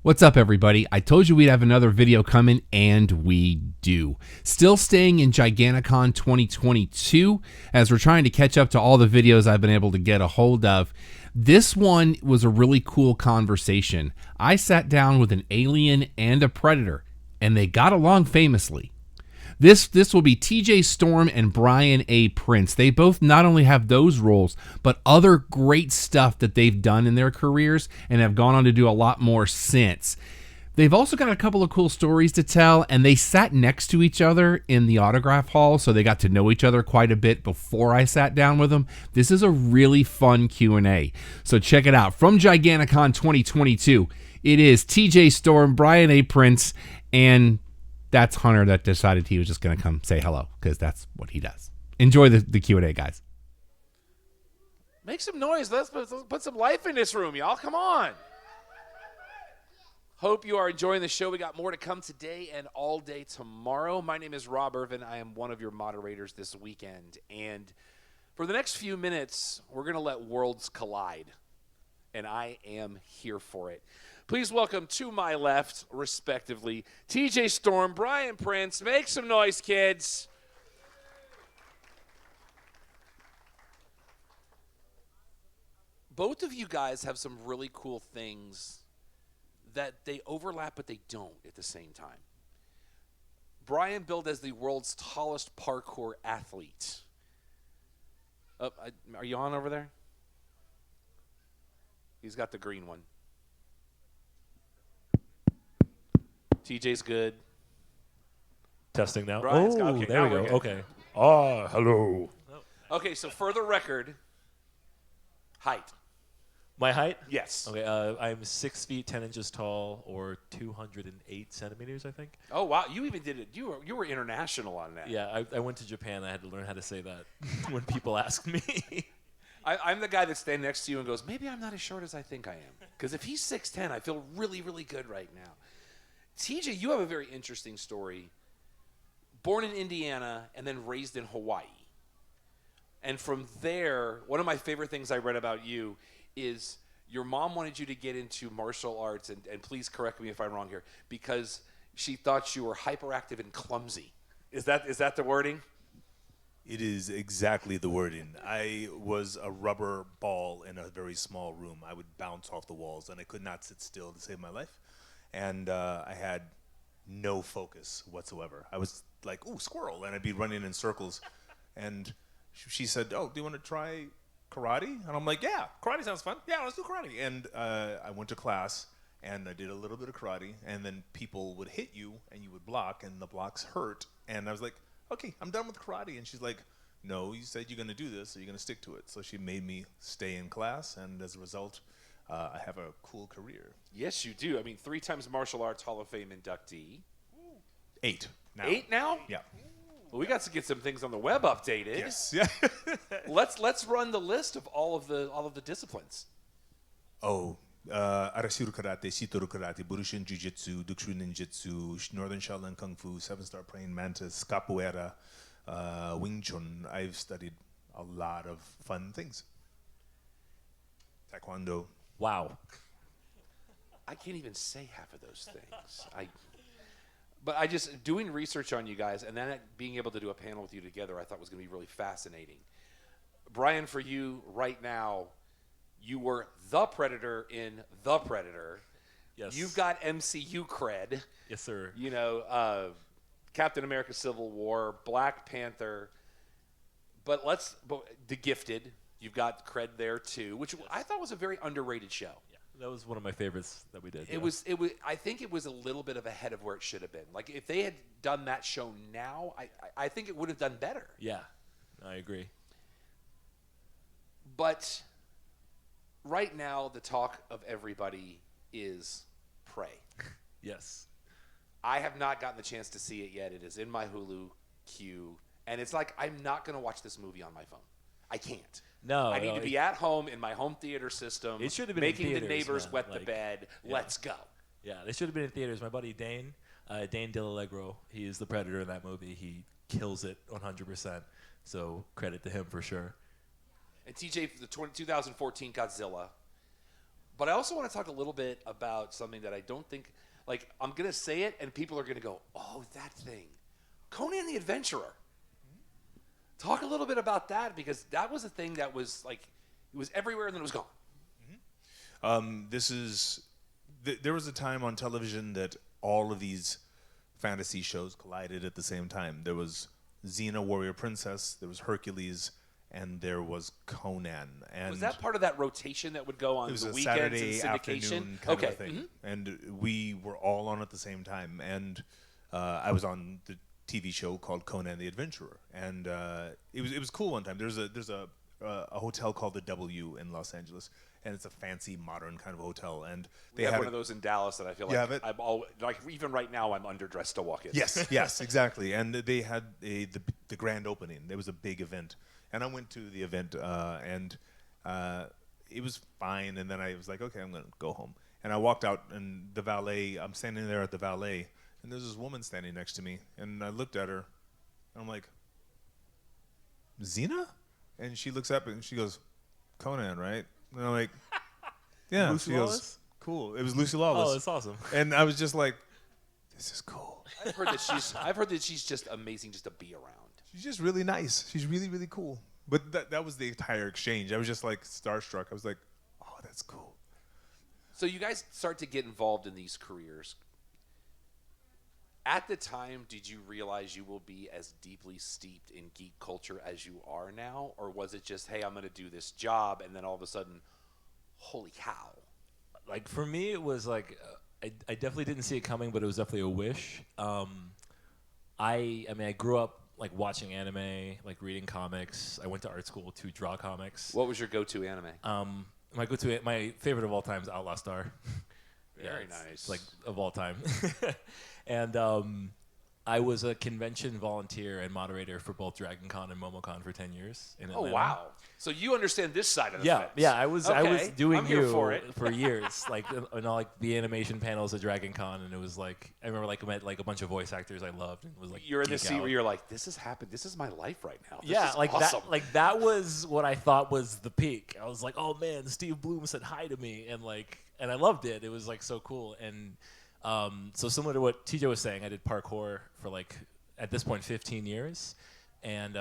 What's up, everybody? I told you we'd have another video coming, and we do. Still staying in Giganticon 2022 as we're trying to catch up to all the videos I've been able to get a hold of. This one was a really cool conversation. I sat down with an alien and a predator, and they got along famously. This will be TJ Storm and Brian A. Prince. They both not only have those roles, but other great stuff that they've done in their careers and have gone on to do a lot more since. They've also got a couple of cool stories to tell, and they sat next to each other in the autograph hall, so they got to know each other quite a bit before I sat down with them. This is a really fun Q&A, so check it out. From Giganticon 2022, it is TJ Storm, Brian A. Prince, and that's Hunter that decided he was just going to come say hello because that's what he does. Enjoy the Q&A, guys. Make some noise. Let's put some life in this room, y'all. Come on. Hope you are enjoying the show. We got more to come today and all day tomorrow. My name is Rob Irvin. I am one of your moderators this weekend. And for the next few minutes, we're going to let worlds collide. And I am here for it. Please welcome to my left, respectively, TJ Storm, Brian Prince. Make some noise, kids. Both of you guys have some really cool things that they overlap, but they don't at the same time. Brian billed as the world's tallest parkour athlete. Are you on over there? He's got the green one. TJ's good. Testing now. Brian's Oh, okay, there we now go. we're good. Okay. Hello. Okay, so for the record, height. My height? Yes. Okay, I'm 6 feet 10 inches tall, or 208 centimeters, I think. Oh wow, you even did it. You were international on that. Yeah, I went to Japan. I had to learn how to say that when people ask me. I'm the guy that's standing next to you and goes, maybe I'm not as short as I think I am. Because if he's 6'10", I feel really, really good right now. TJ, you have a very interesting story. Born in Indiana and then raised in Hawaii. And from there, one of my favorite things I read about you is your mom wanted you to get into martial arts, and please correct me if I'm wrong here, because she thought you were hyperactive and clumsy. Is that the wording? It is exactly the wording. I was a rubber ball in a very small room. I would bounce off the walls, and I could not sit still to save my life. And I had no focus whatsoever. I was like, ooh, squirrel, and I'd be running in circles. And she said, oh, do you want to try karate? And I'm like, yeah, karate sounds fun. Yeah, let's do karate. And I went to class, and I did a little bit of karate, and then people would hit you, and you would block, and the blocks hurt. And I was like, okay, I'm done with karate. And she's like, no, you said you're going to do this, so you're going to stick to it. So she made me stay in class, and as a result, I have a cool career. Yes, you do. I mean, 3 times Martial Arts Hall of Fame inductee. 8 now. 8 now? Yeah. Well, we got to get some things on the web updated. Yes. Yeah. Let's run the list of all of the disciplines. Oh, Arashiro Karate, Shitoru Karate, Burushin Jiu-Jitsu, Dukshu Ninjutsu, Northern Shaolin Kung Fu, 7-Star Praying Mantis, Capoeira, Wing Chun. I've studied a lot of fun things. Taekwondo. Wow. I can't even say half of those things. But I just, doing research on you guys and then being able to do a panel with you together, I thought was going to be really fascinating. Brian, for you right now, you were the Predator in The Predator. Yes. You've got MCU cred. Yes, sir. You know, Captain America Civil War, Black Panther. But The Gifted, you've got cred there too, which I thought was a very underrated show. Yeah, that was one of my favorites that we did. It was. I think it was a little bit of ahead of where it should have been. Like if they had done that show now, I think it would have done better. Yeah, I agree. But right now, the talk of everybody is Prey. Yes. I have not gotten the chance to see it yet. It is in my Hulu queue, and it's like I'm not going to watch this movie on my phone. I can't. No, I need to be at home in my home theater system. It should have been making in theaters, the neighbors man. wet the Like, bed. yeah. Let's go. Yeah, they should have been in theaters. My buddy Dane DeLallegro, he is the Predator in that movie. He kills it 100%. So credit to him for sure. And TJ, for the 2014 Godzilla, But I also want to talk a little bit about something that I don't think, like, I'm going to say it and people are going to go, oh, that thing. Conan the Adventurer. Talk a little bit about that, because that was a thing that was, like, it was everywhere and then it was gone. There was a time on television that all of these fantasy shows collided at the same time. There was Xena, Warrior Princess, there was Hercules, and there was Conan. And Was that part of that rotation that would go on it was the a weekends Saturday and syndication? afternoon kind of a thing. And we were all on at the same time. And I was on the TV show called Conan the Adventurer. And it was cool one time. There's a hotel called the W in Los Angeles, and it's a fancy modern kind of hotel. And They have one of those in Dallas that I feel You have like it? I'm all, like, even right now I'm underdressed to walk in. Yes, exactly. And they had the grand opening. There was a big event, and I went to the event, and it was fine. And then I was like, okay, I'm gonna go home. And I walked out, and the valet. I'm standing there at the valet, and there's this woman standing next to me, and I looked at her, and I'm like, Xena? And she looks up and she goes, Conan, right? And I'm like, yeah. Lucy She goes, Lawless? cool. It was Lucy Lawless. Oh, that's awesome. And I was just like, this is cool. I've heard that she's just amazing just to be around. She's just really nice. She's really, really cool. But that was the entire exchange. I was just like starstruck. I was like, oh, that's cool. So you guys start to get involved in these careers. At the time, did you realize you will be as deeply steeped in geek culture as you are now? Or was it just, hey, I'm going to do this job, and then all of a sudden, holy cow. Like, for me, it was like, I definitely didn't see it coming, but it was definitely a wish. I mean, I grew up, like, watching anime, like, reading comics. I went to art school to draw comics. What was your go-to anime? My favorite of all time is Outlaw Star. Very it's nice. like, of all time. And I was a convention volunteer and moderator for both DragonCon and MomoCon for 10 years in Atlanta. Oh, wow. So you understand this side of the fence. Yeah, I was Okay, doing I'm here you for it. for years, like and all like the animation panels at DragonCon, and it was like I remember like I met like a bunch of voice actors I loved, and was like You're in the geek seat out. where you're like, this has happened. This is my life right now. This Yeah, is like awesome. that was what I thought was the peak. I was like, oh man, Steve Bloom said hi to me, and I loved it. It was like so cool. And so similar to what TJ was saying, I did parkour for like at this point 15 years, and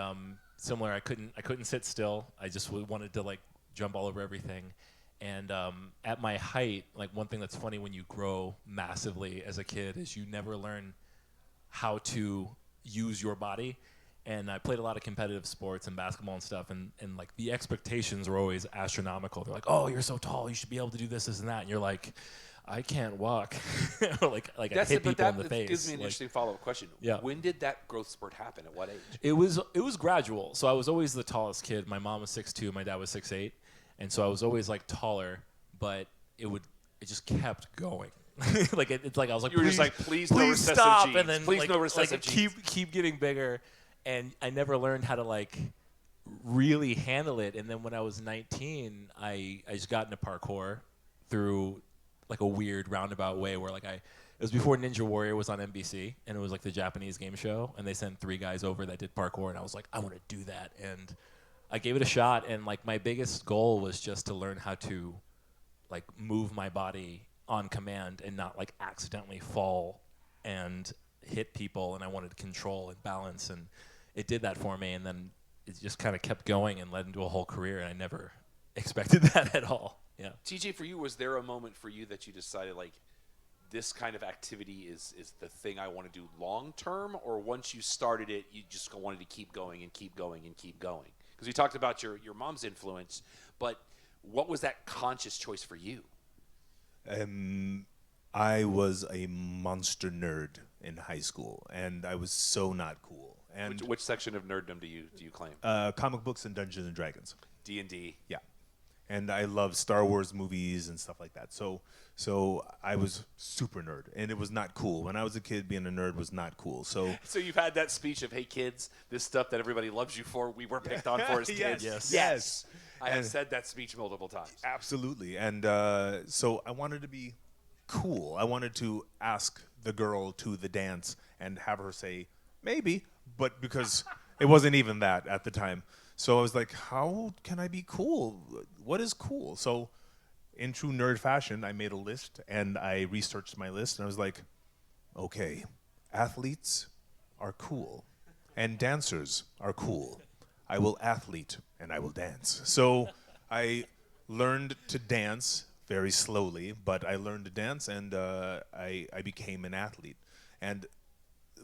similar, I couldn't sit still. I just wanted to like jump all over everything. And at my height, like one thing that's funny when you grow massively as a kid is you never learn how to use your body. And I played a lot of competitive sports and basketball and stuff, and like the expectations were always astronomical. They're like, oh, you're so tall, you should be able to do this and that. And you're like, I can't walk. or like I hit people in the face. That gives me an interesting follow-up question. Yeah. When did that growth spurt happen? At what age? It was gradual. So I was always the tallest kid. My mom was 6'2", my dad was 6'8", and so I was always like taller. But it just kept going. Like it's like I was like, You were just like, please no recessive stop, genes. and then Please like, no recessive genes. keep getting bigger, and I never learned how to like really handle it. And then when I was 19, I just got into parkour through like a weird roundabout way where like it was before Ninja Warrior was on NBC, and it was like the Japanese game show, and they sent 3 guys over that did parkour, and I was like, I want to do that, and I gave it a shot. And like my biggest goal was just to learn how to like move my body on command and not like accidentally fall and hit people, and I wanted control and balance, and it did that for me. And then it just kind of kept going and led into a whole career, and I never expected that at all. Yeah. TJ, for you, was there a moment for you that you decided like this kind of activity is the thing I want to do long term, or once you started it, you just wanted to keep going and keep going and keep going? Because you talked about your mom's influence, but what was that conscious choice for you? I was a monster nerd in high school, and I was so not cool. And Which section of nerddom do you claim? comic books and Dungeons and Dragons. D&D. Yeah, and I love Star Wars movies and stuff like that. So I was super nerd, and it was not cool. When I was a kid, being a nerd was not cool. So you've had that speech of, hey kids, this stuff that everybody loves you for, we were picked on for as kids. Yes. I have said that speech multiple times. Absolutely. And so I wanted to be cool. I wanted to ask the girl to the dance and have her say, maybe, but because it wasn't even that at the time. So I was like, how can I be cool? What is cool? So in true nerd fashion, I made a list and I researched my list, and I was like, okay, athletes are cool and dancers are cool. I will athlete and I will dance. So I learned to dance very slowly, but I learned to dance, and I became an athlete. And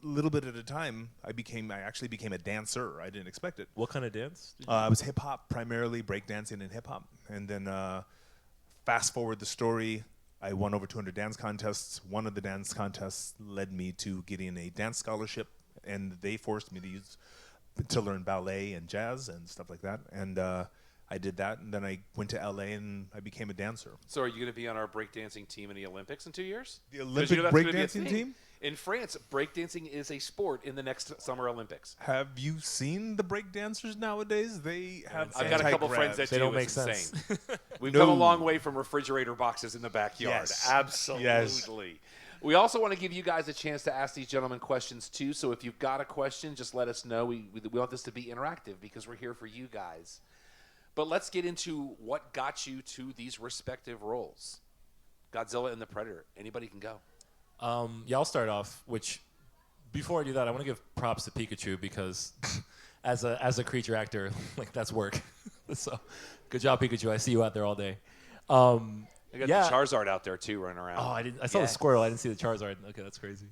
a little bit at a time, I actually became a dancer. I didn't expect it. What kind of dance? I was hip hop, primarily breakdancing and hip hop. And then fast forward the story, I won over 200 dance contests. One of the dance contests led me to getting a dance scholarship, and they forced me to learn ballet and jazz and stuff like that. And I did that, and then I went to LA and I became a dancer. So are you going to be on our breakdancing team in the Olympics in 2 years? The Olympic that's gonna be a breakdancing thing. team? In France, breakdancing is a sport in the next Summer Olympics. Have you seen the breakdancers nowadays? They have I've got a couple friends anti-grav. that They don't It's make insane. sense. We've No. come a long way from refrigerator boxes in the backyard. Yes. Absolutely. Yes. We also want to give you guys a chance to ask these gentlemen questions too. So if you've got a question, just let us know. We want this to be interactive because we're here for you guys. But let's get into what got you to these respective roles. Godzilla and the Predator. Anybody can go. Yeah, I'll start off. Which, before I do that, I want to give props to Pikachu because, as a creature actor, like that's work. So, good job, Pikachu. I see you out there all day. I got Yeah. the Charizard out there too running around. Oh, I saw Yeah. the Squirtle. I didn't see the Charizard. Okay, that's crazy.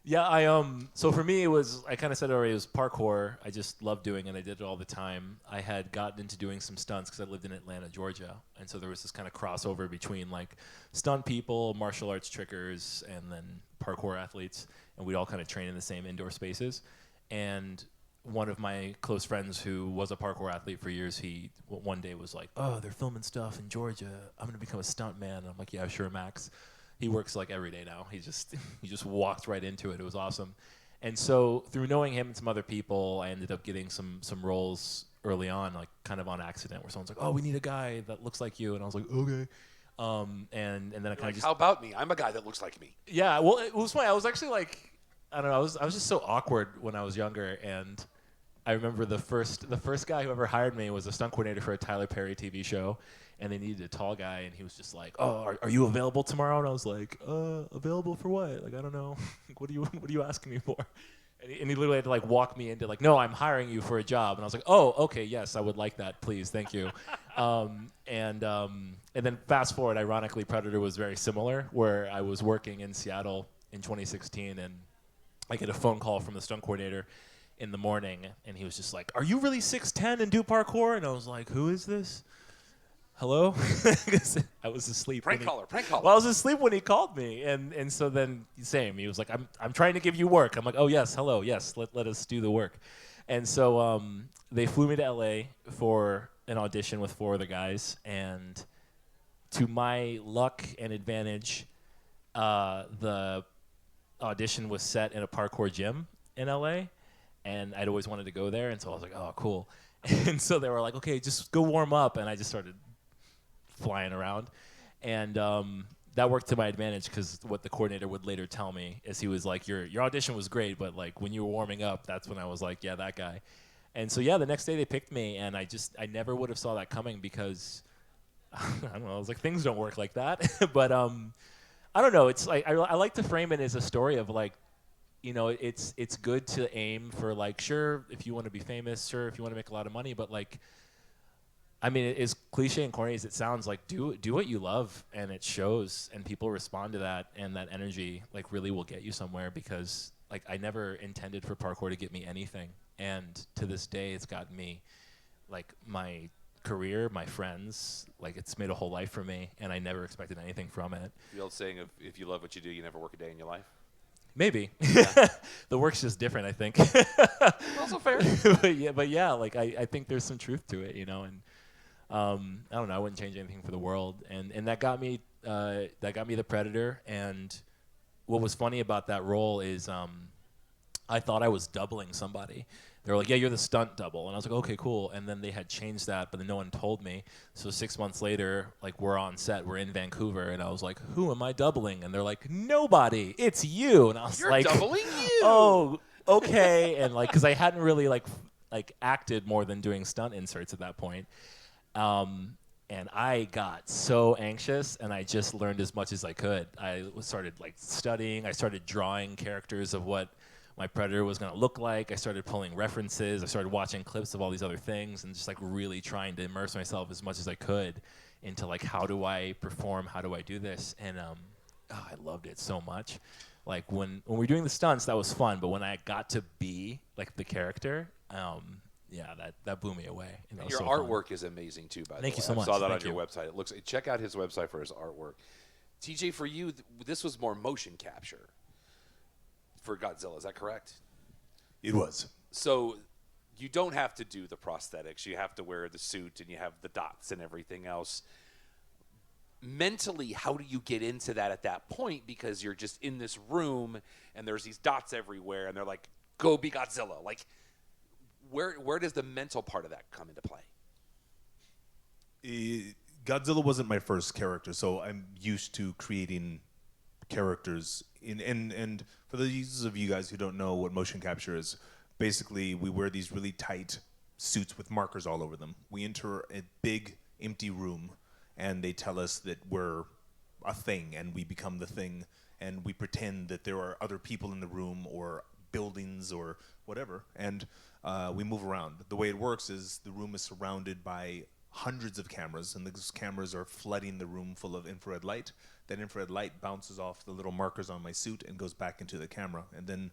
Yeah, so for me, I kind of said it already, it was parkour. I just loved doing it. I did it all the time. I had gotten into doing some stunts because I lived in Atlanta, Georgia. And so there was this kind of crossover between like stunt people, martial arts trickers, and then parkour athletes. And we'd all kind of train in the same indoor spaces. And one of my close friends who was a parkour athlete for years, he one day was like, oh, they're filming stuff in Georgia. I'm going to become a stunt man. And I'm like, yeah, sure, Max. He works like every day now. He just walked right into it. It was awesome. And so through knowing him and some other people, I ended up getting some roles early on, like kind of on accident, where someone's like, oh, we need a guy that looks like you. And I was like, okay. And then I kind Like, of just, how about me? I'm a guy that looks like me. yeah, well, it was funny. I was actually like, I don't know, I was just so awkward when I was younger. And I remember the first guy who ever hired me was a stunt coordinator for a Tyler Perry TV show. And they needed a tall guy, and he was just like, "Oh, are you available tomorrow?" And I was like, "Available for what? Like, I don't know. What are you asking me for?" And he literally had to like walk me into like, "No, I'm hiring you for a job." And I was like, "Oh, okay, yes, I would like that, please, thank you." And then fast forward, ironically, Predator was very similar, where I was working in Seattle in 2016, and I get a phone call from the stunt coordinator in the morning, and he was just like, "Are you really 6'10" and do parkour?" And I was like, "Who is this? Hello?" I was asleep. Prank caller. Well, I was asleep when he called me, and so then same. He was like, "I'm trying to give you work." I'm like, "Oh yes, hello, yes, let us do the work." And so they flew me to LA for an audition with 4 other guys, and to my luck and advantage, the audition was set in a parkour gym in LA, and I'd always wanted to go there, and so I was like, "Oh, cool." And so they were like, "Okay, just go warm up," and I just started flying around, and that worked to my advantage because what the coordinator would later tell me is he was like, your audition was great, but like when you were warming up, that's when I was like, yeah, that guy. And so yeah, the next day they picked me, and I never would have saw that coming because I don't know, I was like, things don't work like that. But I don't know, it's like I like to frame it as a story of like, you know, it's good to aim for like, sure, if you want to be famous, sure, if you want to make a lot of money, but like, I mean, as cliche and corny as it sounds, like do what you love, and it shows, and people respond to that, and that energy like really will get you somewhere. Because like I never intended for parkour to get me anything, and to this day, it's gotten me like my career, my friends, like it's made a whole life for me, and I never expected anything from it. The old saying of if you love what you do, you never work a day in your life. Maybe the work's just different, I think. Also fair. but yeah, like I think there's some truth to it, you know, and. I don't know. I wouldn't change anything for the world, and that got me the Predator. And what was funny about that role is I thought I was doubling somebody. They were like, "Yeah, you're the stunt double," and I was like, "Okay, cool." And then they had changed that, but then no one told me. So 6 months later, like we're on set, we're in Vancouver, and I was like, "Who am I doubling?" And they're like, "Nobody, it's you." And I was You're like, doubling you. "Oh, okay." And like, because I hadn't really like acted more than doing stunt inserts at that point. And I got so anxious, and I just learned as much as I could. I started like studying. I started drawing characters of what my predator was going to look like. I started pulling references. I started watching clips of all these other things, and just like really trying to immerse myself as much as I could into like, how do I perform? How do I do this? And I loved it so much. Like when we were doing the stunts, that was fun. But when I got to be like the character, yeah, that blew me away. And that Your was so artwork is amazing too. By the way, Thank you so I much. saw that Thank on your you. website. It looks. Check out his website for his artwork. TJ, for you, this was more motion capture for Godzilla. Is that correct? It was. So you don't have to do the prosthetics. You have to wear the suit, and you have the dots and everything else. Mentally, how do you get into that at that point? Because you're just in this room, and there's these dots everywhere, and they're like, "Go be Godzilla!" Like, where does the mental part of that come into play? Godzilla wasn't my first character, so I'm used to creating characters. And for those of you guys who don't know what motion capture is, basically we wear these really tight suits with markers all over them. We enter a big empty room, and they tell us that we're a thing, and we become the thing, and we pretend that there are other people in the room or buildings or whatever, and we move around. The way it works is the room is surrounded by hundreds of cameras, and those cameras are flooding the room full of infrared light. That infrared light bounces off the little markers on my suit and goes back into the camera, and then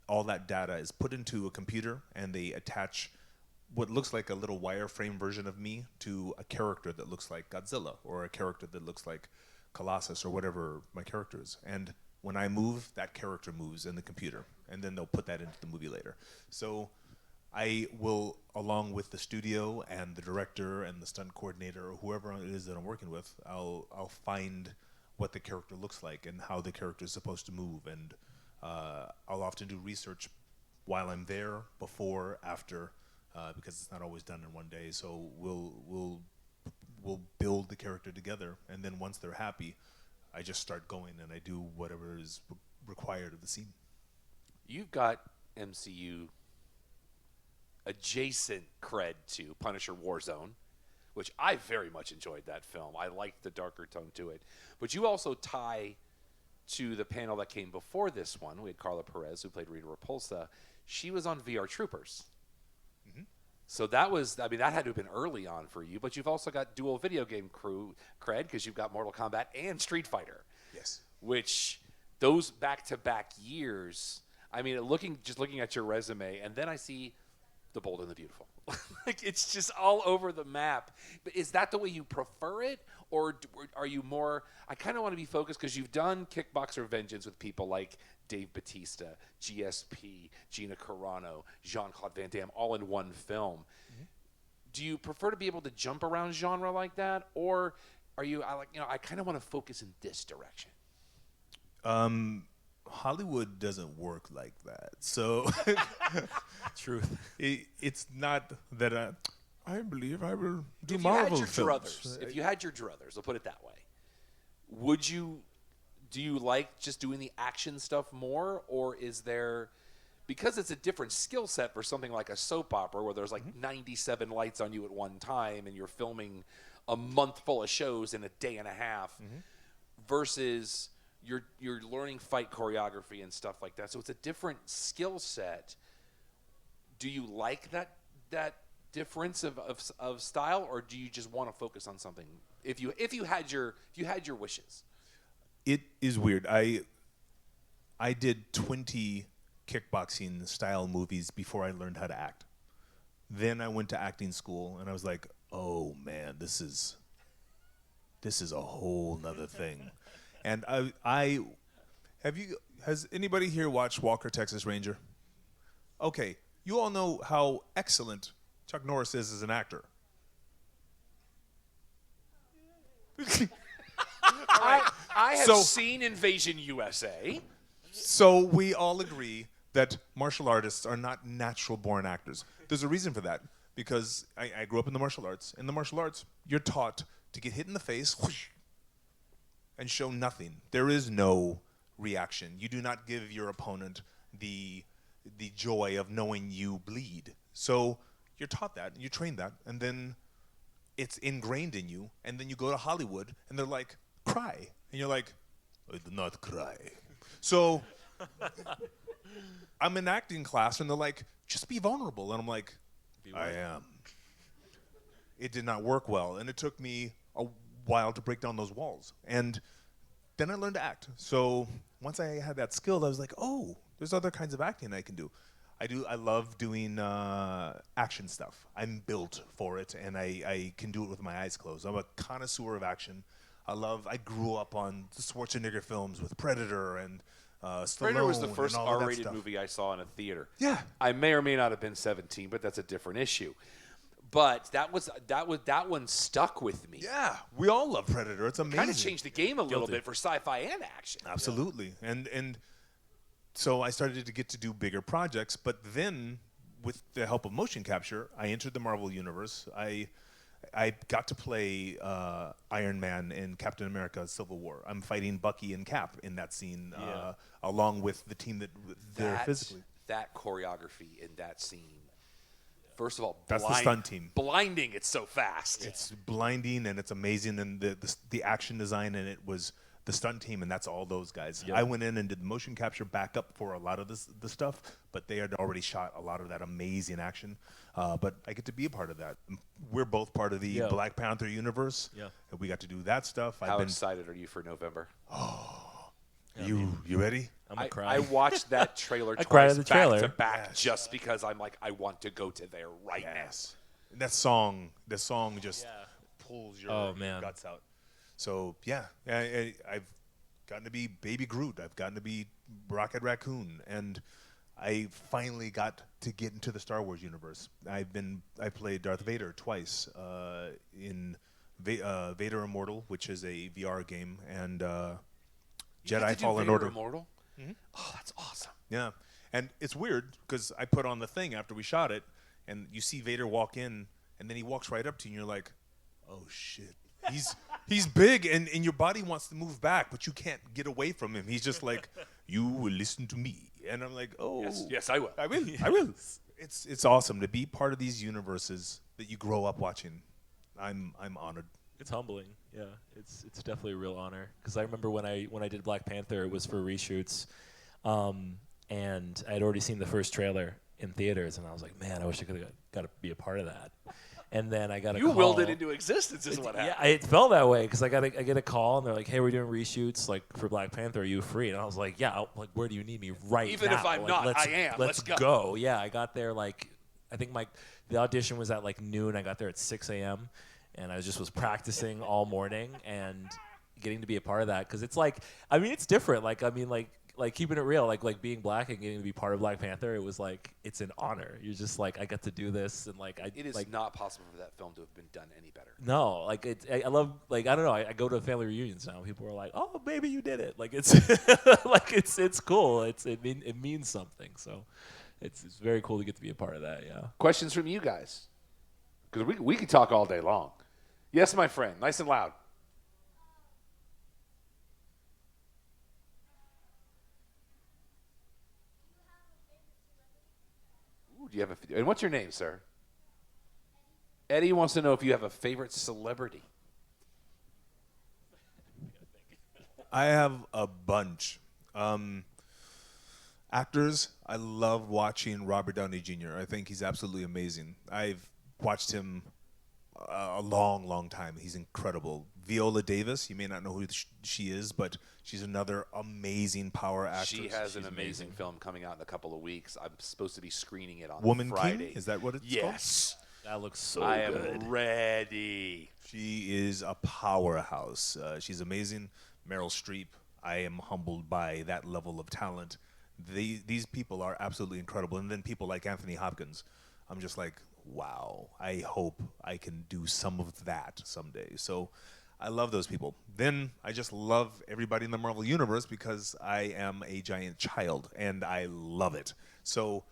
all that data is put into a computer, and they attach what looks like a little wireframe version of me to a character that looks like Godzilla, or a character that looks like Colossus, or whatever my character is. And when I move, that character moves in the computer, and then they'll put that into the movie later. So I will, along with the studio and the director and the stunt coordinator, or whoever it is that I'm working with, I'll find what the character looks like and how the character is supposed to move, and I'll often do research while I'm there, before, after, because it's not always done in one day. So we'll build the character together, and then once they're happy, I just start going and I do whatever is required of the scene. You've got MCU adjacent cred to Punisher Warzone, which I very much enjoyed that film. I liked the darker tone to it. But you also tie to the panel that came before this one. We had Carla Perez, who played Rita Repulsa. She was on VR Troopers. Mm-hmm. So that was, I mean, that had to have been early on for you. But you've also got dual video game crew cred, because you've got Mortal Kombat and Street Fighter. Yes. Which, those back-to-back years, I mean, just looking at your resume, and then I see The Bold and the Beautiful. Like, it's just all over the map. But is that the way you prefer it? Or are you more, I kind of want to be focused, because you've done Kickboxer Vengeance with people like Dave Bautista, GSP, Gina Carano, Jean-Claude Van Damme, all in one film. Mm-hmm. Do you prefer to be able to jump around genre like that? Or are you, I kind of want to focus in this direction? Hollywood doesn't work like that. So Truth. It's not that I believe I will do If Marvel you had your films. druthers, if you had your druthers, I'll put it that way, do you like just doing the action stuff more, or is there, because it's a different skill set for something like a soap opera where there's like 97 lights on you at one time and you're filming a month full of shows in a day and a half, versus you're learning fight choreography and stuff like that. So it's a different skill set. Do you like that difference of style, or do you just want to focus on something? If you had your wishes. It is weird. I did 20 kickboxing style movies before I learned how to act. Then I went to acting school, and I was like, oh man, this is a whole nother thing. And has anybody here watched Walker, Texas Ranger? Okay, you all know how excellent Chuck Norris is as an actor. I have seen Invasion USA. So we all agree that martial artists are not natural-born actors. There's a reason for that, because I grew up in the martial arts. In the martial arts, you're taught to get hit in the face, whoosh, and show nothing. There is no reaction. You do not give your opponent the joy of knowing you bleed. So you're taught that, and you train that, and then it's ingrained in you, and then you go to Hollywood, and they're like, cry. And you're like, I do not cry. So I'm in acting class, and they're like, just be vulnerable. And I'm like, I am. It did not work well, and it took me a while to break down those walls. And then I learned to act. So once I had that skill, I was like, oh, there's other kinds of acting I can do. I love doing action stuff. I'm built for it, and I can do it with my eyes closed. I'm a connoisseur of action. I grew up on the Schwarzenegger films with Predator and Stallone. Predator was the first and all of that R-rated stuff. movie I saw in a theater. Yeah. I may or may not have been 17, but that's a different issue. But that one stuck with me. Yeah, we all love Predator. It's amazing. Kind of changed the game a little bit for sci-fi and action. Absolutely. And so I started to get to do bigger projects, but then with the help of motion capture, I entered the Marvel Universe. I got to play Iron Man in Captain America Civil War. I'm fighting Bucky and Cap in that scene, along with the team they're physically. That choreography in that scene. First of all, That's the stunt team. Blinding, it's so fast. It's blinding and it's amazing, and the action design in it was the stunt team, and that's all those guys. Yep. I went in and did motion capture backup for a lot of the stuff, but they had already shot a lot of that amazing action. But I get to be a part of that. We're both part of the Black Panther universe. Yeah. And we got to do that stuff. How excited are you for November? You ready? I'm gonna cry. I watched that trailer I cried twice at the trailer. back to back just because I'm like, I want to go to there right now. And the song just pulls your man. guts out. So yeah, I've gotten to be Baby Groot. I've gotten to be Rocket Raccoon, and I finally got to get into the Star Wars universe. I played Darth Vader twice in Vader Immortal, which is a VR game, and Jedi Fallen Order. Immortal? Mm-hmm. Oh, that's awesome. Yeah, and it's weird because I put on the thing after we shot it, and you see Vader walk in, and then he walks right up to you, and you're like, oh shit. He's big, and your body wants to move back, but you can't get away from him. He's just like, you will listen to me. And I'm like, oh. Yes, I will. I will. It's awesome to be part of these universes that you grow up watching. I'm honored. It's humbling. Yeah, it's definitely a real honor. Because I remember when I did Black Panther, it was for reshoots, and I had already seen the first trailer in theaters, and I was like, man, I wish I could have got to be a part of that. And then I got a call. You willed it into existence, is what happened. Yeah, it felt that way because I get a call and they're like, "Hey, we're doing reshoots like for Black Panther. Are you free?" And I was like, "Yeah, like where do you need me right Even now?" if I'm not, I am. Let's go. Yeah, I got there like I think the audition was at like noon. I got there at 6 a.m. and I was practicing all morning and getting to be a part of that because it's like it's different. Like keeping it real, like being black and getting to be part of Black Panther, it was like it's an honor. You're just like I get to do this and like it is not possible for that film to have been done any better. No, like I love like I don't know. I go to family reunions now. People are like, "Oh, baby, you did it!" Like it's like it's cool. It means something. So it's very cool to get to be a part of that. Yeah. Questions from you guys, because we could talk all day long. Yes, my friend, nice and loud. Do you have and what's your name, sir? Eddie wants to know if you have a favorite celebrity. I have a bunch. Actors, I love watching Robert Downey Jr. I think he's absolutely amazing. I've watched him a long, long time. He's incredible. Viola Davis, you may not know who she is, but she's another amazing power actress. She has She's an amazing film coming out in a couple of weeks. I'm supposed to be screening it on Woman Friday. King? Is that what it's called? Yes. That looks so I good. am ready. She is a powerhouse. She's amazing. Meryl Streep, I am humbled by that level of talent. These people are absolutely incredible. And then people like Anthony Hopkins, I'm just like, wow, I hope I can do some of that someday. So I love those people. Then I just love everybody in the Marvel Universe because I am a giant child and I love it. So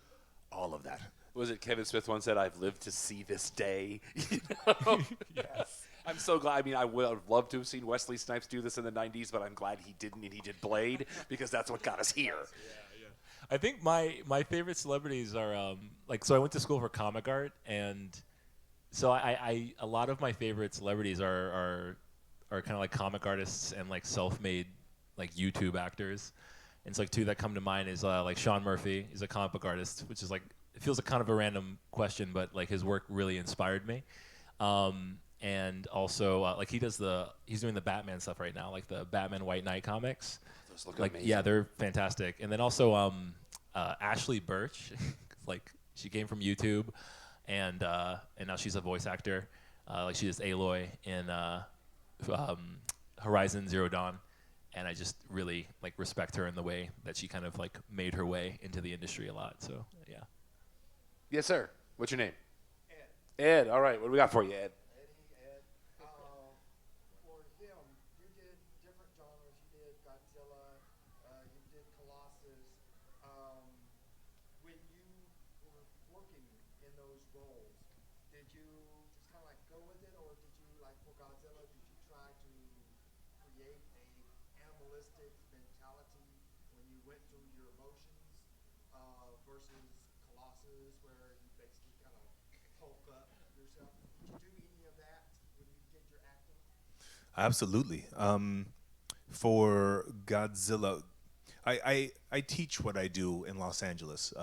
all of that. Was it Kevin Smith once said, "I've lived to see this day"? You know? Yes. I'm so glad. I mean, I would have loved to have seen Wesley Snipes do this in the 90s, but I'm glad he didn't, and he did Blade because that's what got us here. Yeah. I think my favorite celebrities are so I went to school for comic art, and So I a lot of my favorite celebrities are kind of like comic artists and like self-made like YouTube actors. And so like two that come to mind is like Sean Murphy. He's a comic book artist, which is like it feels like kind of a random question, but like his work really inspired me. And also like he's doing the Batman stuff right now, like the Batman White Knight comics. Those look Like amazing. yeah, they're fantastic. And then also Ashley Birch, like she came from YouTube, and now she's a voice actor. Like she does Aloy in Horizon Zero Dawn, and I just really like respect her in the way that she kind of like made her way into the industry a lot. So yeah. Yes, sir. What's your name? Ed. Ed. All right. What do we got for you, Ed? For him, you did different genres. You did Godzilla, you did Colossus. When you were working in those roles, did you just kind of like go with it, or did you, like for Godzilla, did you try to create a animalistic mentality when you went through your emotions versus Colossus, where you basically kind of hulk up yourself? Did you do any of that when you did your acting? Absolutely. For Godzilla, I teach what I do in Los Angeles.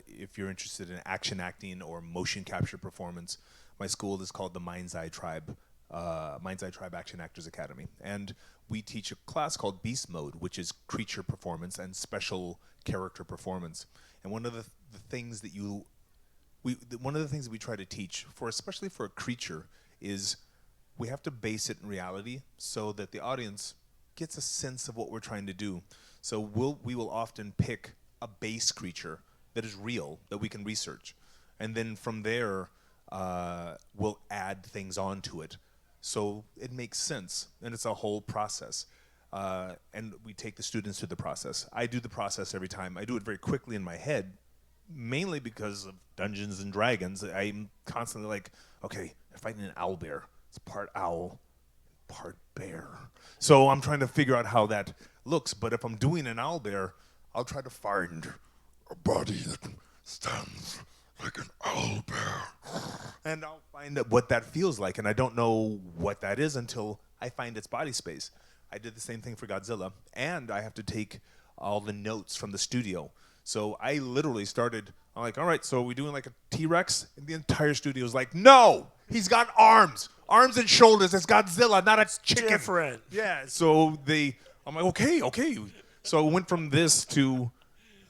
If you're interested in action acting or motion capture performance, my school is called the Mind's Eye Tribe Action Actors Academy. And we teach a class called Beast Mode, which is creature performance and special character performance. And one of the things that one of the things that we try to teach, especially for a creature, is we have to base it in reality so that the audience gets a sense of what we're trying to do. So we will often pick a base creature that is real, that we can research. And then from there, we'll add things onto it. So it makes sense, and it's a whole process. And we take the students through the process. I do the process every time. I do it very quickly in my head, mainly because of Dungeons and Dragons. I'm constantly like, okay, I'm fighting an owlbear. It's part owl, part bear. So I'm trying to figure out how that looks. But if I'm doing an owlbear, I'll try to find a body that stands like an owlbear. And I'll find out what that feels like. And I don't know what that is until I find its body space. I did the same thing for Godzilla. And I have to take all the notes from the studio. So I literally started, I'm like, all right, so are we doing like a T-Rex? And the entire studio was like, no, he's got arms and shoulders. It's Godzilla, not a chicken. Different. Yeah, so I'm like, okay. So I went from this to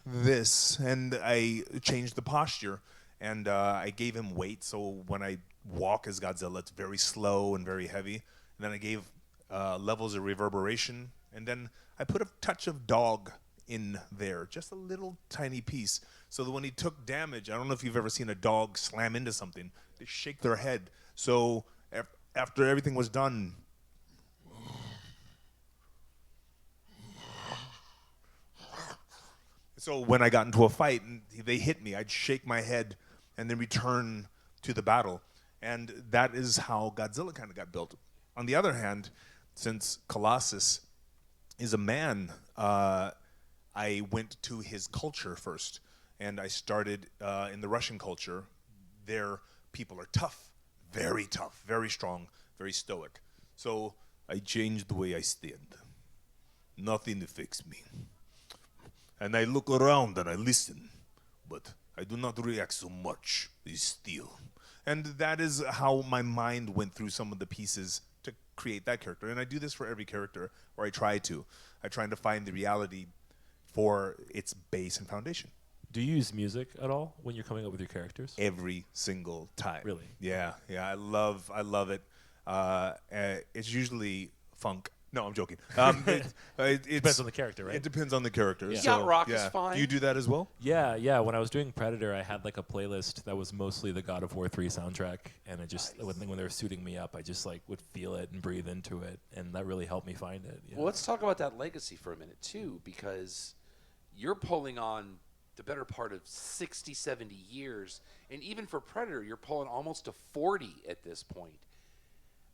this, and I changed the posture, and I gave him weight. So when I walk as Godzilla, it's very slow and very heavy. And then I gave levels of reverberation, and then I put a touch of dog in there, just a little tiny piece, so that when he took damage, I don't know if you've ever seen a dog slam into something, they shake their head. So after everything was done, so when I got into a fight and they hit me, I'd shake my head and then return to the battle. And that is how Godzilla kind of got built. On the other hand, since Colossus is a man, I went to his culture first, and I started in the Russian culture. Their people are tough, very strong, very stoic. So I changed the way I stand. Nothing affects me. And I look around and I listen, but I do not react so much. I still. And that is how my mind went through some of the pieces to create that character. And I do this for every character, or I try to. I try to find the reality for its base and foundation. Do you use music at all when you're coming up with your characters? Every single time. Really? Yeah. I love it. It's usually funk. No, I'm joking. It Depends on the character, right? It depends on the character. Yeah. Yacht rock is fine. Do you do that as well? Yeah. When I was doing Predator, I had like a playlist that was mostly the God of War 3 soundtrack, and it just when they were suiting me up, I just like would feel it and breathe into it, and that really helped me find it. Yeah. Well, let's talk about that legacy for a minute, too, because you're pulling on the better part of 60, 70 years. And even for Predator, you're pulling almost to 40 at this point.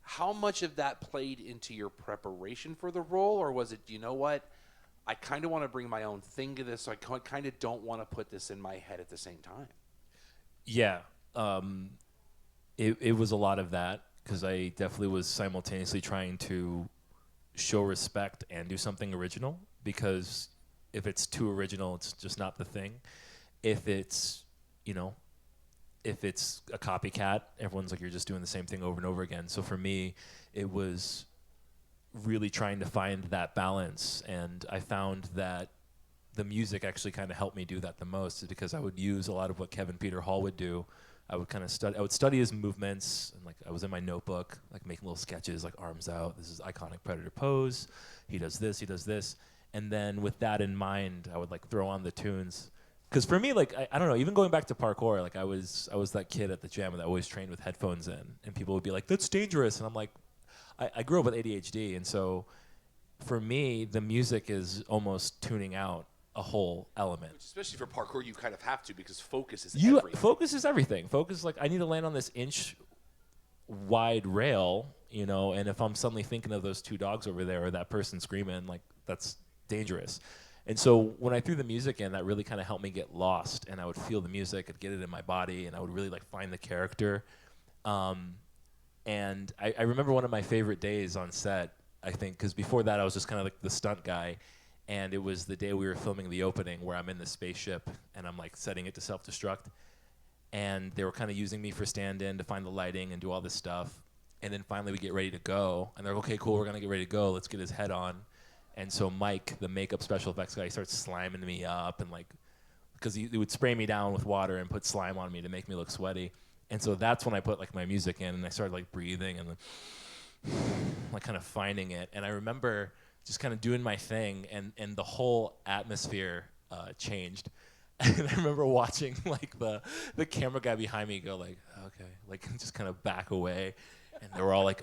How much of that played into your preparation for the role? Or was it, you know what, I kind of want to bring my own thing to this, so I kind of don't want to put this in my head at the same time? Yeah. it was a lot of that because I definitely was simultaneously trying to show respect and do something original, because if it's too original, it's just not the thing. If it's, you know, if it's a copycat, everyone's like, you're just doing the same thing over and over again. So for me, it was really trying to find that balance, and I found that the music actually kind of helped me do that the most, is because I would use a lot of what Kevin Peter Hall would do. I would kind of study his movements, and like I was in my notebook, like making little sketches, like arms out. This is iconic Predator pose. He does this. He does this. And then with that in mind, I would like throw on the tunes. Because for me, like I don't know, even going back to parkour, like I was that kid at the gym that always trained with headphones in, and people would be like, "That's dangerous," and I'm like, I grew up with ADHD, and so for me, the music is almost tuning out a whole element. Which, especially for parkour, you kind of have to, because focus is everything. Focus is everything. Focus, like I need to land on this inch wide rail, you know, and if I'm suddenly thinking of those two dogs over there or that person screaming, like that's dangerous. And so when I threw the music in, that really kind of helped me get lost, and I would feel the music, I'd get it in my body, and I would really like find the character. And I remember one of my favorite days on set, I think, because before that I was just kind of like the stunt guy, and it was the day we were filming the opening where I'm in the spaceship and I'm like setting it to self-destruct, and they were kind of using me for stand-in to find the lighting and do all this stuff, and then finally we get ready to go, and they're like, okay, cool, we're gonna get ready to go, let's get his head on. And so Mike, the makeup special effects guy, starts sliming me up, and like, because he would spray me down with water and put slime on me to make me look sweaty. And so that's when I put like my music in, and I started like breathing and like kind of finding it. And I remember just kind of doing my thing, and the whole atmosphere changed. And I remember watching like the camera guy behind me go like, okay, like just kind of back away. And they were all like,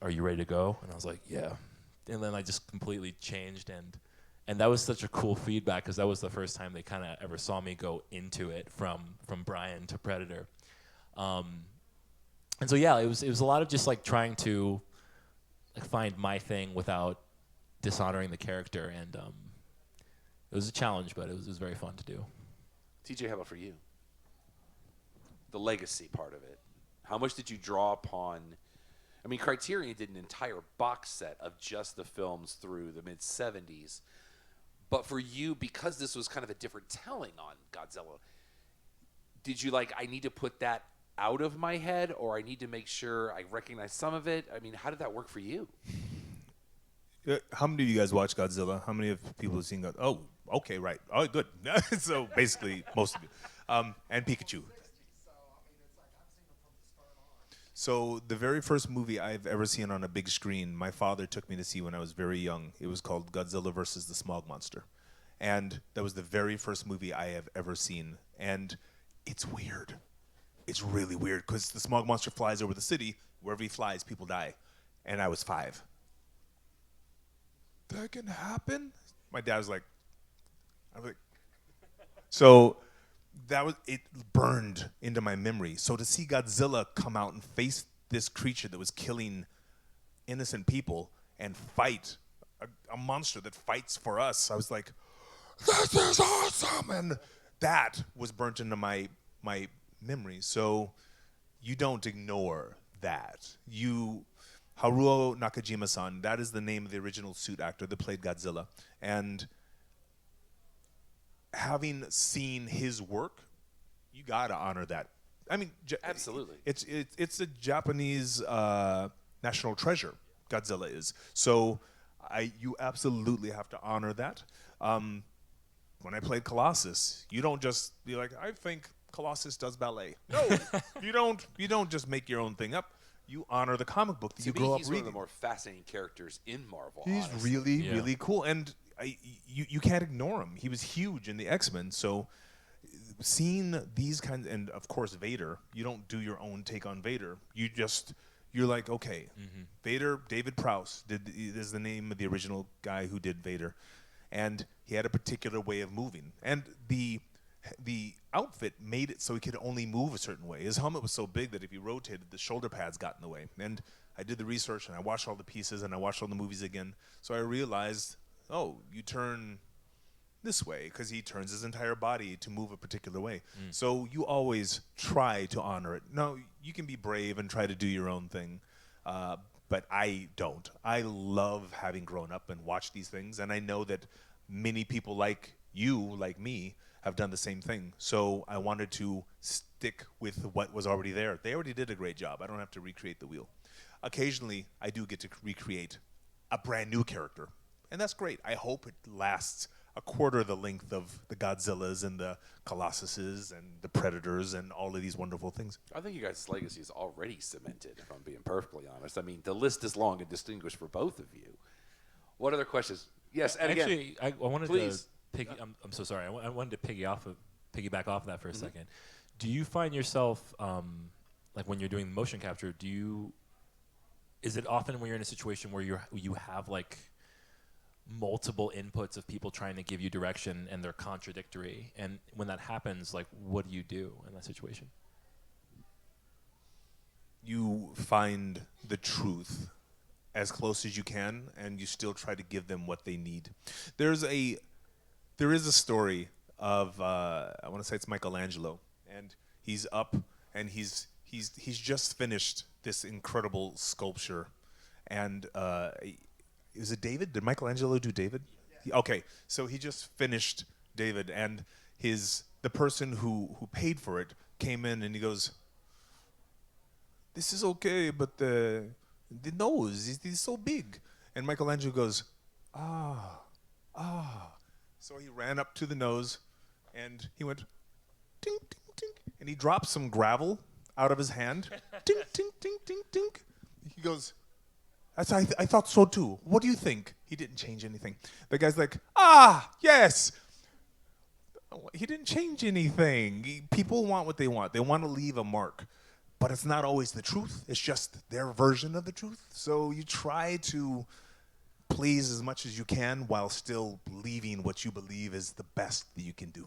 are you ready to go? And I was like, yeah. And then I just completely changed, and that was such a cool feedback, because that was the first time they kind of ever saw me go into it from Brian to Predator. And so yeah, it was a lot of just like trying to like find my thing without dishonoring the character, and it was a challenge, but it was very fun to do. TJ, how about for you? The legacy part of it. How much did you draw upon? I mean, Criterion did an entire box set of just the films through the mid-'70s. But for you, because this was kind of a different telling on Godzilla, did you like, I need to put that out of my head, or I need to make sure I recognize some of it? I mean, how did that work for you? How many of you guys watch Godzilla? How many of people have seen Godzilla? Oh, okay, right. Oh, good. So basically, most of you. And Pikachu. So the very first movie I've ever seen on a big screen, my father took me to see when I was very young. It was called Godzilla versus the Smog Monster. And that was the very first movie I have ever seen. And it's weird. It's really weird, because the Smog Monster flies over the city. Wherever he flies, people die. And I was 5. That can happen? My dad was like, so that was, it burned into my memory. So to see Godzilla come out and face this creature that was killing innocent people and fight a monster that fights for us, I was like, this is awesome. And that was burnt into my memory. So you don't ignore that. Haruo Nakajima-san, that is the name of the original suit actor that played Godzilla. And having seen his work, you gotta honor that. I mean, Absolutely. It's a Japanese national treasure. Godzilla is. So you absolutely have to honor that. When I played Colossus, you don't just be like, I think Colossus does ballet. No, you don't. You don't just make your own thing up. You honor the comic book that you grow up reading. He's one of the more fascinating characters in Marvel. He's honestly. really cool, and you can't ignore him. He was huge in the X-Men, so seeing these kinds, and of course Vader, you don't do your own take on Vader. You're like, okay, Vader, David Prowse is the name of the original guy who did Vader, and he had a particular way of moving, and the outfit made it so he could only move a certain way. His helmet was so big that if he rotated, the shoulder pads got in the way. And I did the research, and I watched all the pieces, and I watched all the movies again. So I realized, oh, you turn this way because he turns his entire body to move a particular way. So you always try to honor it. No, you can be brave and try to do your own thing, but I don't. I love having grown up and watched these things, and I know that many people like you, like me, have done the same thing. So I wanted to stick with what was already there. They already did a great job. I don't have to recreate the wheel. Occasionally, I do get to recreate a brand new character, and that's great. I hope it lasts a quarter the length of the Godzillas and the Colossuses and the Predators and all of these wonderful things. I think you guys' legacy is already cemented, if I'm being perfectly honest. I mean, the list is long and distinguished for both of you. What other questions? Yes, and Actually, again, I wanted please. to I'm so sorry. I wanted to piggyback off of that for a second. Do you find yourself, like when you're doing motion capture, is it often when you're in a situation where you have like multiple inputs of people trying to give you direction and they're contradictory, and when that happens, like what do you do in that situation? You find the truth as close as you can, and you still try to give them what they need. There is a story of I want to say it's Michelangelo, and he's up and he's just finished this incredible sculpture, and is it David? Did Michelangelo do David? Yeah. Okay, so he just finished David, and the person who paid for it came in and he goes, "This is okay, but the nose is so big." And Michelangelo goes, "Ah. So he ran up to the nose, and he went, tink, tink, tink, and he dropped some gravel out of his hand. Tink, tink, tink, tink, tink. He goes, I thought so too. What do you think? He didn't change anything. The guy's like, yes. He didn't change anything. People want what they want. They want to leave a mark. But it's not always the truth. It's just their version of the truth. So you try to please as much as you can while still leaving what you believe is the best that you can do.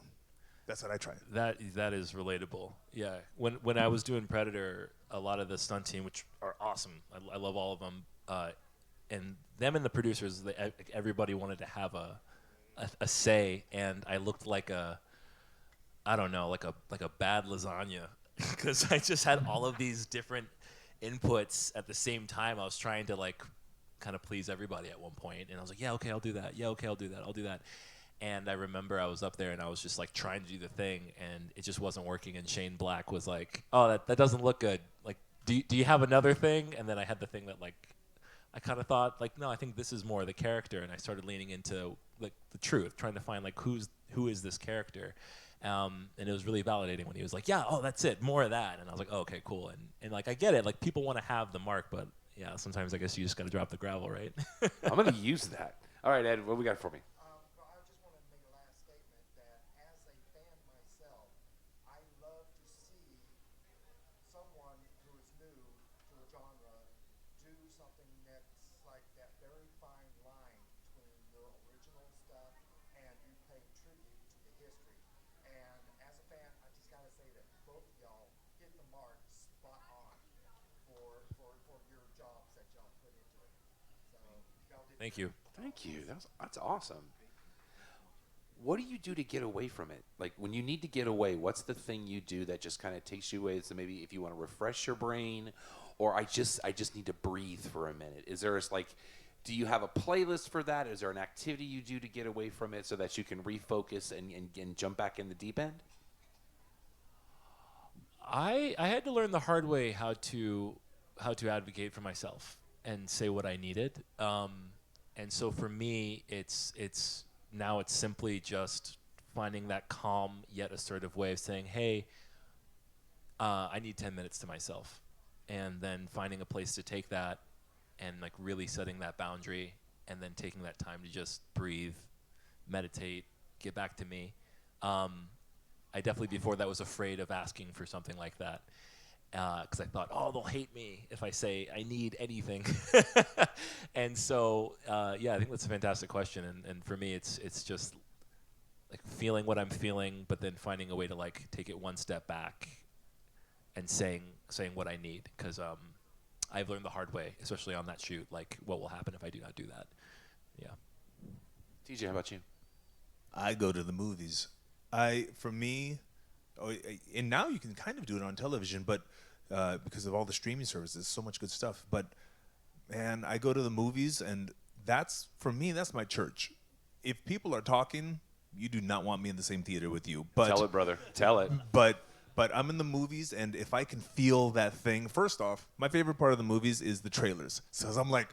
That's what I try. That is relatable. Yeah. When I was doing Predator, a lot of the stunt team, which are awesome, I love all of them, and them and the producers, everybody wanted to have a say, and I looked like a bad lasagna because I just had all of these different inputs at the same time. I was trying to like kind of please everybody at one point, and I was like, yeah, okay, I'll do that. Yeah, okay, I'll do that. And I remember I was up there and I was just like trying to do the thing, and it just wasn't working. And Shane Black was like, "Oh, that doesn't look good. Like, do you have another thing?" And then I had the thing that like I kind of thought like, no, I think this is more the character, and I started leaning into like the truth, trying to find like who is this character. And it was really validating when he was like, "Yeah, oh, that's it, more of that." And I was like, "Oh, okay, cool." And like I get it, like people want to have the mark, but yeah, sometimes I guess you just got to drop the gravel, right? I'm going to use that. All right, Ed, what we got for me? I just want to make a last statement that as a fan myself, I love to see someone who is new to a genre do something that's like that very fine line between your original stuff and you paying tribute to the history. And as a fan, I just got to say that both of y'all hit the mark spot on for your jobs that y'all put into it. So y'all did. Thank you. Thank you. That's awesome. What do you do to get away from it? Like when you need to get away, what's the thing you do that just kind of takes you away? So maybe if you want to refresh your brain, or I just need to breathe for a minute. Is there do you have a playlist for that? Is there an activity you do to get away from it so that you can refocus and jump back in the deep end? I had to learn the hard way how to advocate for myself and say what I needed. And so for me, it's simply just finding that calm yet assertive way of saying, "Hey, I need 10 minutes to myself," and then finding a place to take that, and like really setting that boundary, and then taking that time to just breathe, meditate, get back to me. I definitely before that was afraid of asking for something like that. Because I thought, oh, they'll hate me if I say I need anything. And so, yeah, I think that's a fantastic question. And for me, it's just like feeling what I'm feeling, but then finding a way to like take it one step back and saying what I need. Because I've learned the hard way, especially on that shoot, like what will happen if I do not do that. Yeah. TJ, how about you? I go to the movies. For me, and now you can kind of do it on television, but because of all the streaming services, so much good stuff. But man, I go to the movies, and that's for me. That's my church. If people are talking, you do not want me in the same theater with you. But Tell it, brother. Tell it. But I'm in the movies, and if I can feel that thing, first off, my favorite part of the movies is the trailers. So I'm like,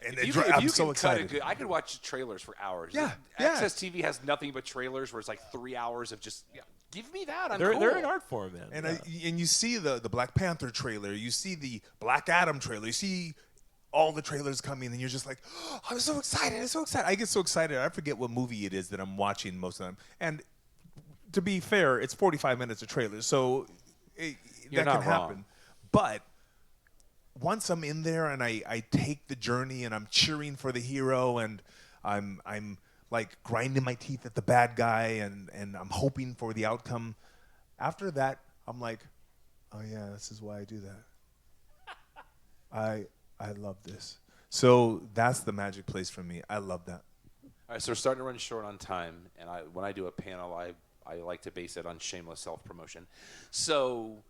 and I'm so excited. I could watch trailers for hours. Yeah, Access TV has nothing but trailers where it's like 3 hours of just give me that. They're cool. an art form, man. And and you see the Black Panther trailer, you see the Black Adam trailer, you see all the trailers coming, and you're just like, oh, I'm so excited, I'm so excited. I get so excited, I forget what movie it is that I'm watching most of them. And to be fair, it's 45 minutes of trailers, so that can happen. Wrong. But once I'm in there and I take the journey and I'm cheering for the hero and I'm like grinding my teeth at the bad guy and I'm hoping for the outcome, after that I'm like, oh yeah, this is why I do that. I love this. So that's the magic place for me. I love that. All right, so we're starting to run short on time, and when I do a panel, I like to base it on shameless self-promotion. So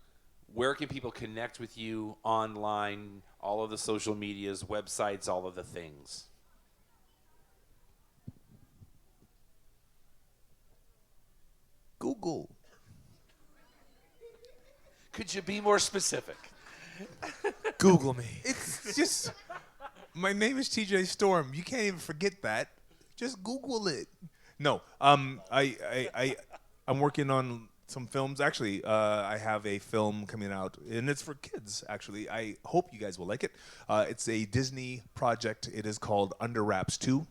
where can people connect with you online, all of the social medias, websites, all of the things? Google. Could you be more specific? Google me. It's just, my name is TJ Storm. You can't even forget that. Just Google it. No, I'm working on some films. Actually, I have a film coming out, and it's for kids, actually. I hope you guys will like it. It's a Disney project. It is called Under Wraps 2.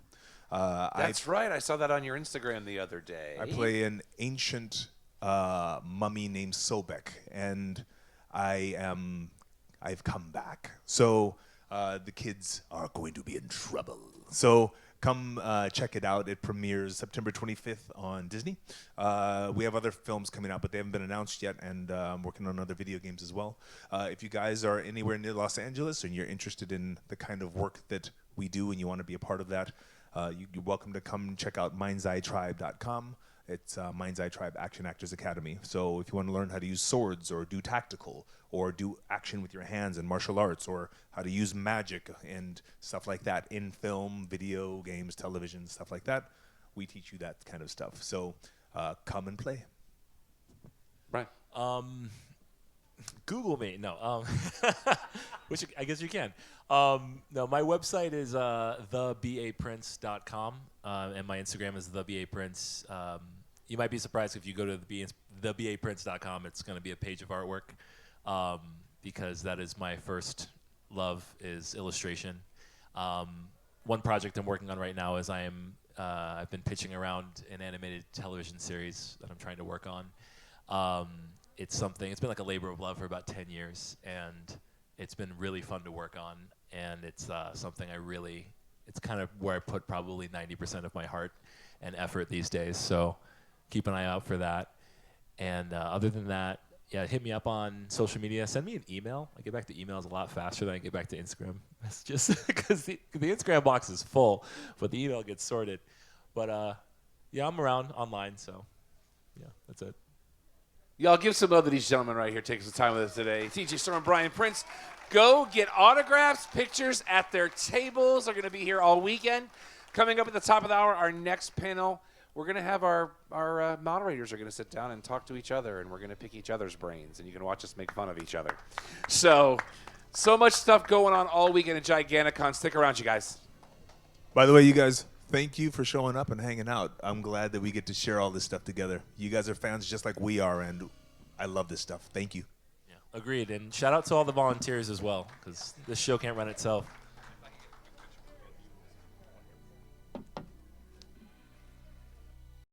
That's right. I saw that on your Instagram the other day. I play an ancient mummy named Sobek, and I've come back. So the kids are going to be in trouble. So come check it out. It premieres September 25th on Disney. We have other films coming out, but they haven't been announced yet, and I'm working on other video games as well. If you guys are anywhere near Los Angeles and you're interested in the kind of work that we do and you want to be a part of that, you're welcome to come check out mindseyetribe.com. It's Mind's Eye Tribe Action Actors Academy. So if you want to learn how to use swords or do tactical or do action with your hands and martial arts or how to use magic and stuff like that in film, video, games, television, stuff like that, we teach you that kind of stuff. So come and play. Right. Google me. No. Which I guess you can. No, my website is thebaprince.com, and my Instagram is thebaprince. You might be surprised if you go to thebaprince.com, it's going to be a page of artwork, because that is my first love, is illustration. One project I'm working on right now is I've been pitching around an animated television series that I'm trying to work on. It's been like a labor of love for about 10 years, and it's been really fun to work on, and it's something it's kind of where I put probably 90% of my heart and effort these days, so keep an eye out for that. And other than that, yeah, hit me up on social media. Send me an email. I get back to emails a lot faster than I get back to Instagram. That's just because the Instagram box is full, but the email gets sorted. But yeah, I'm around online, so yeah, that's it. Y'all give some love to these gentlemen right here taking some time with us today. TJ Storm and Brian Prince. Go get autographs, pictures at their tables. They're going to be here all weekend. Coming up at the top of the hour, our next panel, we're going to have our moderators are going to sit down and talk to each other, and we're going to pick each other's brains, and you can watch us make fun of each other. So much stuff going on all weekend at Giganticon. Stick around, you guys. By the way, you guys, thank you for showing up and hanging out. I'm glad that we get to share all this stuff together. You guys are fans just like we are, and I love this stuff. Thank you. Yeah, agreed. And shout out to all the volunteers as well, because this show can't run itself.